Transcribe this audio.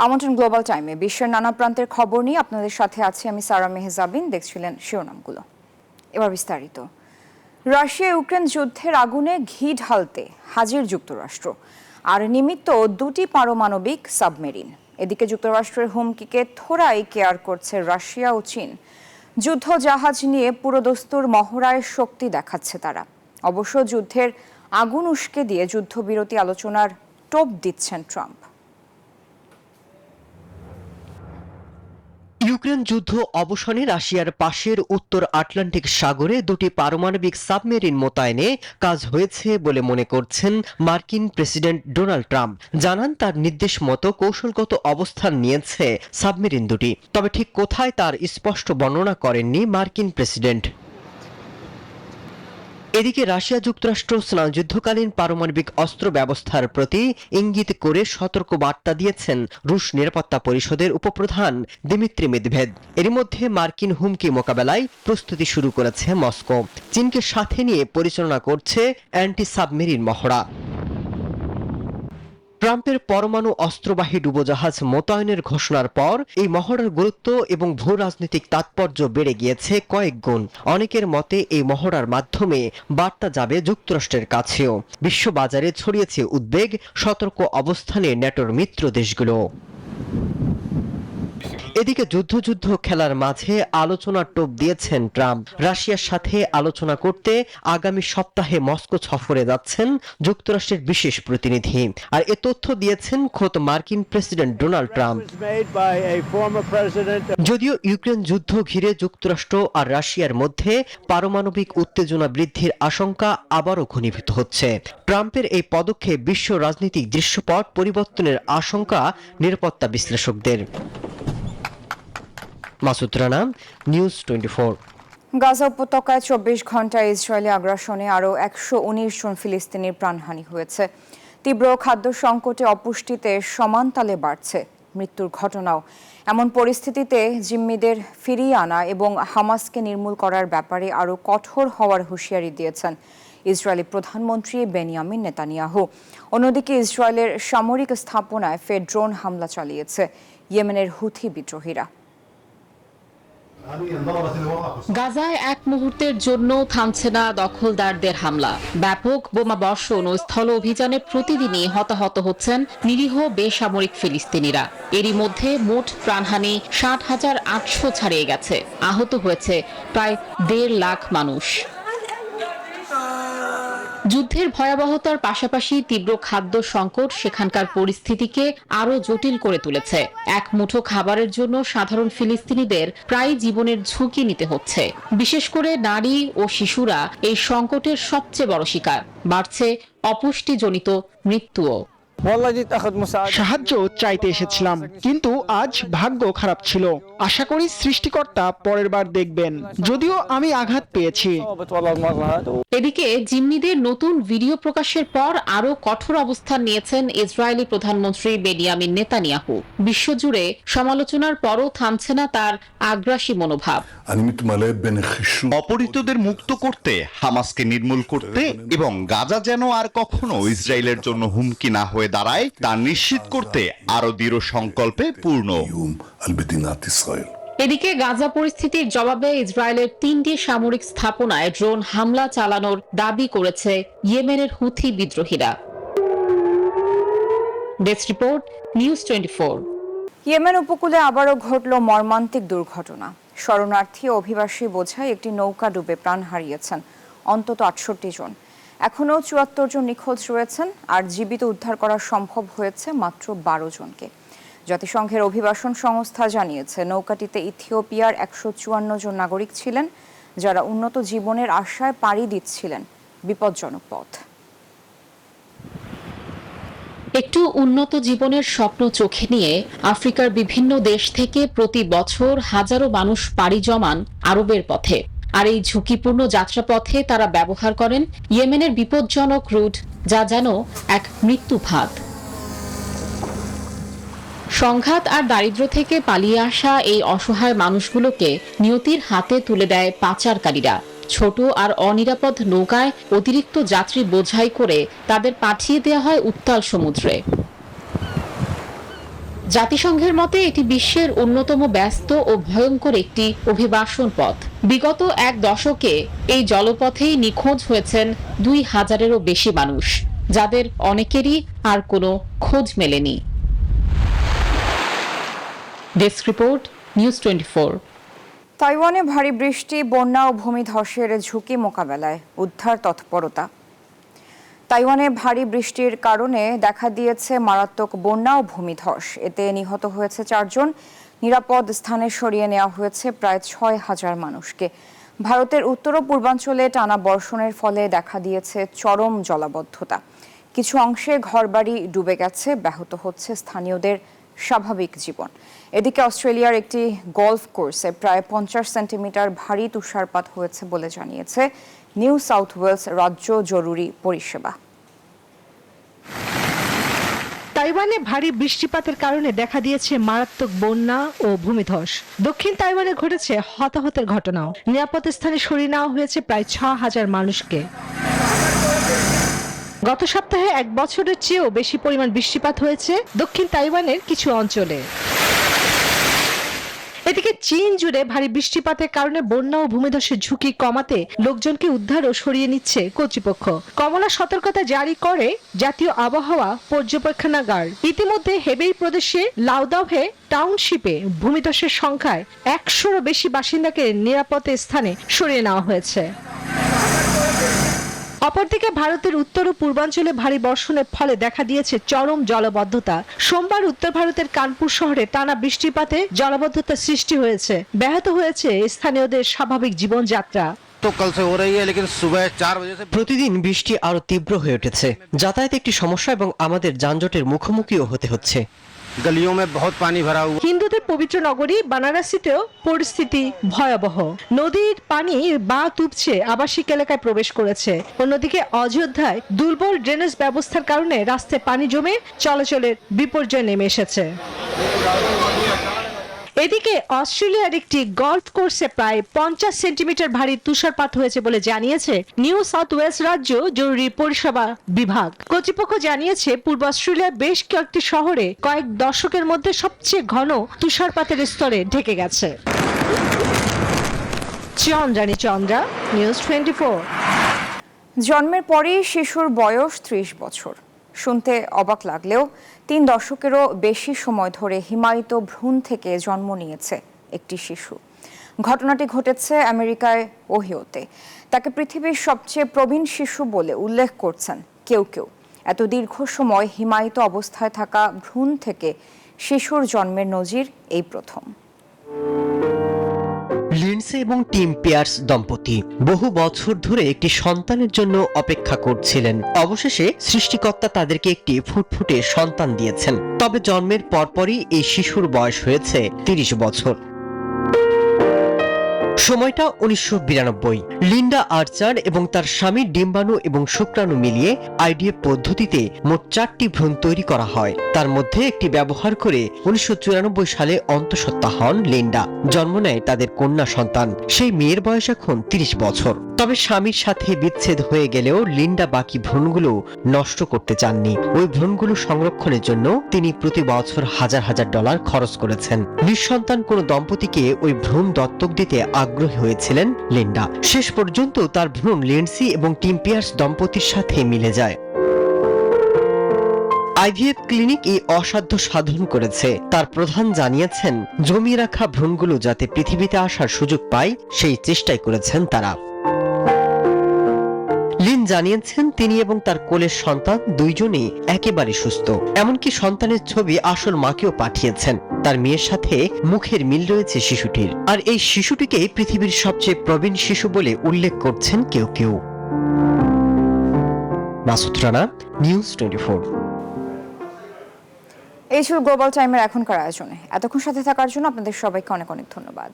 আমন্ত্রণ গ্লোবাল টাইমে বিশ্বের নানা প্রান্তের খবর নিয়ে আপনাদের সাথে আছি আমি সারা মেহজাবিন। দেখছিলেন শিরোনামগুলো, এবার বিস্তারিত। রাশিয়া ইউক্রেন যুদ্ধের আগুনে ঘি ঢালতে হাজির যুক্তরাষ্ট্র, আর নিমিত্ত দুটি পারমাণবিক সাবমেরিন। এদিকে যুক্তরাষ্ট্রের হুমকিকে থোড়াই কেয়ার করছে রাশিয়া ও চীন। যুদ্ধ জাহাজ নিয়ে পুরোদস্তুর মহড়ায় শক্তি দেখাচ্ছে তারা। অবশ্য যুদ্ধের আগুন উস্কে দিয়ে যুদ্ধবিরতি আলোচনার টোপ দিচ্ছেন ট্রাম্প। ইউক্রেন যুদ্ধ অবসানে রাশিয়ার পাশের উত্তর আটলান্টিক সাগরে দুটি পারমাণবিক সাবমেরিন মোতায়েনে কাজ হয়েছে বলে মনে করছেন মার্কিন প্রেসিডেন্ট ডোনাল্ড ট্রাম্প। জানান তার নির্দেশ মতো কৌশলগত অবস্থান নিয়েছে সাবমেরিন দুটি, তবে ঠিক কোথায় তার স্পষ্ট বর্ণনা করেননি মার্কিন প্রেসিডেন্ট। এদিকে রাশিয়া যুক্তরাষ্ট্র স্নায়ুযুদ্ধকালীন পারমাণবিক অস্ত্র ব্যবস্থার প্রতি ইঙ্গিত করে সতর্ক বার্তা দিয়েছেন রুশ নিরাপত্তা পরিষদের উপপ্রধান দিমিত্রি মেদভেদ। এর মধ্যে মার্কিন হুমকি মোকাবেলায় প্রস্তুতি শুরু করেছে মস্কো। চীনকে সাথে নিয়ে পরিচালনা করছে অ্যান্টি সাবমেরিন মহড়া। ট্রাম্পের পরমাণু অস্ত্রবাহী ডুবোজাহাজ মোতায়েনের ঘোষণার পর এই মহড়ার গুরুত্ব এবং ভূ রাজনৈতিক তাৎপর্য বেড়ে গিয়েছে কয়েক গুণ। অনেকের মতে এই মহড়ার মাধ্যমে বার্তা যাবে যুক্তরাষ্ট্রের কাছেও। বিশ্ববাজারে ছড়িয়েছে উদ্বেগ, সতর্ক অবস্থানে ন্যাটোর মিত্র দেশগুলো। এদিকে যুদ্ধ খেলার মাঝে আলোচনার টোপ দিয়েছেন ট্রাম্প। রাশিয়ার সাথে আলোচনা করতে আগামী সপ্তাহে মস্কো সফরে যাচ্ছেন যুক্তরাষ্ট্রের বিশেষ প্রতিনিধি। আর এ তথ্য দিয়েছেন খোদ মার্কিন প্রেসিডেন্ট ডোনাল্ড ট্রাম্প। যদিও ইউক্রেন যুদ্ধ ঘিরে যুক্তরাষ্ট্র আর রাশিয়ার মধ্যে পারমাণবিক উত্তেজনা বৃদ্ধির আশঙ্কা আবারও ঘনীভূত হচ্ছে। ট্রাম্পের এই পদক্ষেপ বিশ্ব রাজনৈতিক দৃশ্যপট পরিবর্তনের আশঙ্কা নিরাপত্তা বিশ্লেষকদের। মাসুদ রানা, নিউজ 24। গাজা উপত্যকায় 24 ঘন্টায় ইসরায়েলি আগ্রাসনে আরও 119 জন ফিলিস্তিনির প্রাণহানি হয়েছে। তীব্র খাদ্য সংকটে অপুষ্টিতে সমান তালে বাড়ছে মৃত্যুর ঘটনাও। এমন পরিস্থিতিতে জিম্মিদের ফিরিয়ে আনা এবং হামাসকে নির্মূল করার ব্যাপারে আরও কঠোর হওয়ার হুঁশিয়ারি দিয়েছেন ইসরায়েলি প্রধানমন্ত্রী বেনিয়ামিন নেতানিয়াহু। অন্যদিকে ইসরায়েলের সামরিক স্থাপনায় ফের ড্রোন হামলা চালিয়েছে ইয়েমেনের হুথি বিদ্রোহীরা। গাজায় এক মুহূর্তের জন্য থামছে না দখলদারদের হামলা। ব্যাপক বোমা বর্ষণ ও স্থল অভিযানে প্রতিদিনই হতাহত হচ্ছেন নিরীহ বেসামরিক ফিলিস্তিনিরা। এরই মধ্যে মোট প্রাণহানি 60,800 ছাড়িয়ে গেছে। আহত হয়েছে প্রায় 1.5 লাখ মানুষ। যুদ্ধের ভয়াবহতার পাশাপাশি তীব্র খাদ্য সংকট সেখানকার পরিস্থিতিকে আরও জটিল করে তুলেছে। এক মুঠো খাবারের জন্য সাধারণ ফিলিস্তিনিদের প্রায় জীবনের ঝুঁকি নিতে হচ্ছে। বিশেষ করে নারী ও শিশুরা এই সংকটের সবচেয়ে বড় শিকার। বাড়ছে অপুষ্টিজনিত মৃত্যুও। সাহায্য চাইতে এসেছিলাম, কিন্তু আজ ভাগ্য খারাপ ছিল। আশা করি সৃষ্টিকর্তা পরের বার দেখবেন, যদিও আমি আঘাত পেয়েছি। এদিকে জিম্মিদের নতুন ভিডিও প্রকাশের পর আরও কঠোর অবস্থান নিয়েছেন ইসরায়েলি প্রধানমন্ত্রী বেনিয়ামিন নেতানিয়াহু। বিশ্বজুড়ে সমালোচনার পরও থামছে না তার আগ্রাসী মনোভাব। অপহৃতদের মুক্ত করতে, হামাসকে নির্মূল করতে এবং গাজা যেন আর কখনো ইসরায়েলের জন্য হুমকি না হয়ে দাঁড়ায় তা নিশ্চিত করতে আরো দৃঢ় সংকল্পে পূর্ণ। এদিকে গাজা পরিস্থিতির জবাবে ইসরায়েলের 3টি সামরিক স্থাপনায় ড্রোন হামলা চালানোর দাবি করেছে ইয়েমেনের হুথি বিদ্রোহীরা। Desk report, news 24। ইয়েমেন উপকূলে আবারও ঘটল মর্মান্তিক দুর্ঘটনা। শরণার্থী ও অভিবাসী বোঝাই একটি নৌকা ডুবে প্রাণ হারিয়েছেন অন্তত 68 জন। এখনও 74 জন নিখোঁজ রয়েছেন, আর জীবিত উদ্ধার করা সম্ভব হয়েছে মাত্র 12 জনকে। জাতিসংঘের অভিবাসন সংস্থা জানিয়েছে নৌকাটিতে ইথিওপিয়ার 154 জন নাগরিক ছিলেন, যারা উন্নত জীবনের আশায় পাড়ি দিচ্ছিলেন বিপজ্জনক পথ। একটু উন্নত জীবনের স্বপ্ন চোখে নিয়ে আফ্রিকার বিভিন্ন দেশ থেকে প্রতি বছর হাজারো মানুষ পাড়ি জমান আরবের পথে। আর এই ঝুঁকিপূর্ণ যাত্রাপথে তারা ব্যবহার করেন ইয়েমেনের বিপজ্জনক রুট, যা যেন এক মৃত্যুফাঁদ। সংঘাত আর দারিদ্র্য থেকে পালিয়ে আসা এই অসহায় মানুষগুলোকে নিয়তির হাতে তুলে দেয় পাচারকারীরা। ছোট আর অনিরাপদ নৌকায় অতিরিক্ত যাত্রী বোঝাই করে তাদের পাঠিয়ে দেওয়া হয় উত্তাল সমুদ্রে। জাতিসংঘের মতে এটি বিশ্বের অন্যতম ব্যস্ত ও ভয়ঙ্কর একটি অভিবাসন পথ। বিগত এক দশকে এই জলপথেই নিখোঁজ হয়েছেন 2000-এরও বেশি মানুষ, যাদের অনেকেরই আর কোনো খোঁজ মেলেনি। Desk report, news 24। তাইওয়ানে ভারী বৃষ্টি, বন্যা ও ভূমিধসের ঝুঁকি মোকাবেলায় উদ্ধার তৎপরতা। তাইওয়ানে ভারী বৃষ্টির কারণে দেখা দিয়েছে মারাত্মক বন্যা ও ভূমিধস। এতে নিহত হয়েছে 4 জন। নিরাপদ স্থানে সরিয়ে নেওয়া হয়েছে প্রায় 6000 মানুষকে। ভারতের উত্তর ও পূর্বাঞ্চলে টানা বর্ষণের ফলে দেখা দিয়েছে চরম জলাবদ্ধতা। কিছু অংশে ঘরবাড়ি ডুবে গেছে, ব্যাহত হচ্ছে স্থানীয়দের স্বাভাবিক জীবন। এদিকে অস্ট্রেলিয়ার একটি গলফ কোর্সে প্রায় 50 সেন্টিমিটার ভারী তুষারপাত হয়েছে বলে জানিয়েছে নিউ সাউথ ওয়েলস রাজ্য জরুরি পরিষেবা। তাইওয়ানে ভারী বৃষ্টিপাতের কারণে দেখা দিয়েছে মারাত্মক বন্যা ও ভূমিধস। দক্ষিণ তাইওয়ানে ঘটেছে হতাহতের ঘটনাও। নিরাপদ স্থানে সরিয়ে নেওয়া হয়েছে প্রায় 6000 মানুষকে। গত সপ্তাহে 1 বছরের চেয়েও বেশি পরিমাণ বৃষ্টিপাত হয়েছে দক্ষিণ তাইওয়ানের কিছু অঞ্চলে। এদিকে চীন জুড়ে ভারী বৃষ্টিপাতের কারণে বন্যা ও ভূমিধসের ঝুঁকি কমাতে লোকজনকে উদ্ধার ও সরিয়ে নিচ্ছে কর্তৃপক্ষ। কমলা সতর্কতা জারি করে জাতীয় আবহাওয়া পর্যবেক্ষণাগার। ইতিমধ্যে হেবেই প্রদেশে লাওদাভে টাউনশিপে ভূমিধসের সংখ্যায় 100-এরও বেশি বাসিন্দাকে নিরাপদ স্থানে সরিয়ে নেওয়া হয়েছে। অপরদিকে ভারতের উত্তর ও পূর্বাঞ্চলে ভারী বর্ষণের ফলে দেখা দিয়েছে চরম জলাবদ্ধতা। সোমবার উত্তর ভারতের কানপুর শহরে টানা বৃষ্টিপাতে জলাবদ্ধতার সৃষ্টি হয়েছে, ব্যাহত হয়েছে স্থানীয়দের স্বাভাবিক জীবনযাত্রা। প্রতিদিন বৃষ্টি আরো তীব্র হয়ে উঠেছে, যাতায়াত একটি সমস্যা এবং আমাদের যানজটের মুখোমুখিও হতে হচ্ছে। হিন্দুদের পবিত্র নগরী বানারসিতেও পরিস্থিতি ভয়াবহ। নদীর পানি বাঁধ উপচে আবাসিক এলাকায় প্রবেশ করেছে। অন্যদিকে অযোধ্যায় দুর্বল ড্রেনেজ ব্যবস্থার কারণে রাস্তায় পানি জমে চলাচলের বিপর্যয় নেমে এসেছে। এদিকে অস্ট্রেলিয়ার একটি গলফ কোর্সে প্রায় 50 সেন্টিমিটার ভারী তুষারপাত হয়েছে বলে জানিয়েছে নিউ সাউথ ওয়েলস রাজ্য জরুরি পরিষেবা বিভাগ। কর্তৃপক্ষ জানিয়েছে পূর্ব অস্ট্রেলিয়ার বেশ কয়েকটি শহরে কয়েক দশকের মধ্যে সবচেয়ে ঘন তুষারপাতের স্তরে ঢেকে গেছে। চন্দ্রা, নিউজ 24। জন্মের পরেই শিশুর বয়স 30 বছর। শুনতে অবাক লাগলেও 3 দশকেরও বেশি সময় ধরে হিমায়িত ভ্রূণ থেকে জন্ম নিয়েছে একটি শিশু। ঘটনাটি ঘটেছে আমেরিকায় ওহিওতে। তাকে পৃথিবীর সবচেয়ে প্রবীণ শিশু বলে উল্লেখ করছেন কেউ কেউ। এত দীর্ঘ সময় হিমায়িত অবস্থায় থাকা ভ্রূণ থেকে শিশুর জন্মের নজির এই প্রথম। লিন্ডসে এবং টিম পিয়ার্স দম্পতি বহু বছর ধরে একটি সন্তানের জন্য অপেক্ষা করছিলেন। অবশেষে সৃষ্টিকর্তা তাদেরকে একটি ফুটফুটে সন্তান দিয়েছেন। তবে জন্মের পরপরই এই শিশুর বয়স হয়েছে 30 বছর। সময়টা 1992। লিন্ডা আর্চার এবং তার স্বামী ডিম্বাণু এবং শুক্রাণু মিলিয়ে আইডিএফ পদ্ধতিতে মোট 4টি ভ্রূণ তৈরি করা হয়। তার মধ্যে একটি ব্যবহার করে 1994 সালে অন্তঃসত্ত্বা হন লিন্ডা। জন্ম নেয় তাদের কন্যা সন্তান। সেই মেয়ের বয়স এখন 30 বছর। তবে স্বামীর সাথে বিচ্ছেদ হয়ে গেলেও লিন্ডা বাকি ভ্রূণগুলো নষ্ট করতে চাননি। ওই ভ্রূণগুলো সংরক্ষণের জন্য তিনি প্রতি বছর $1000 খরচ করেছেন। নিঃসন্তান কোনো দম্পতিকে ওই ভ্রূণ দত্তক দিতে আগ্রহী হয়েছিলেন লিন্ডা। শেষ পর্যন্ত তার ভ্রূণ লিন্ডসি এবং টিম পিয়ার্স দম্পতির সাথে মিলে যায়। আইভিএফ ক্লিনিক এই অসাধ্য সাধন করেছে। তার প্রধান জানিয়েছেন জমিয়ে রাখা ভ্রূণগুলো যাতে পৃথিবীতে আসার সুযোগ পায় সেই চেষ্টাই করেছেন তারা। লিন জানিয়েছেন তিনি এবং তার কোলের সন্তান দুইজনেই একেবারে সুস্থ। এমনকি সন্তানের ছবি আসল মাকেও পাঠিয়েছেন। তার মেয়ের সাথে মুখের মিল রয়েছে শিশুটির। আর এই শিশুটিকে পৃথিবীর সবচেয়ে প্রবীণ শিশু বলে উল্লেখ করছেন কেউ কেউ। মাসুদ রানা, নিউজ 24। এই ছিল গ্লোবাল টাইমের এখনকার আয়োজনে। এতক্ষণ সাথে থাকার জন্য আপনাদের সবাইকে অনেক অনেক ধন্যবাদ।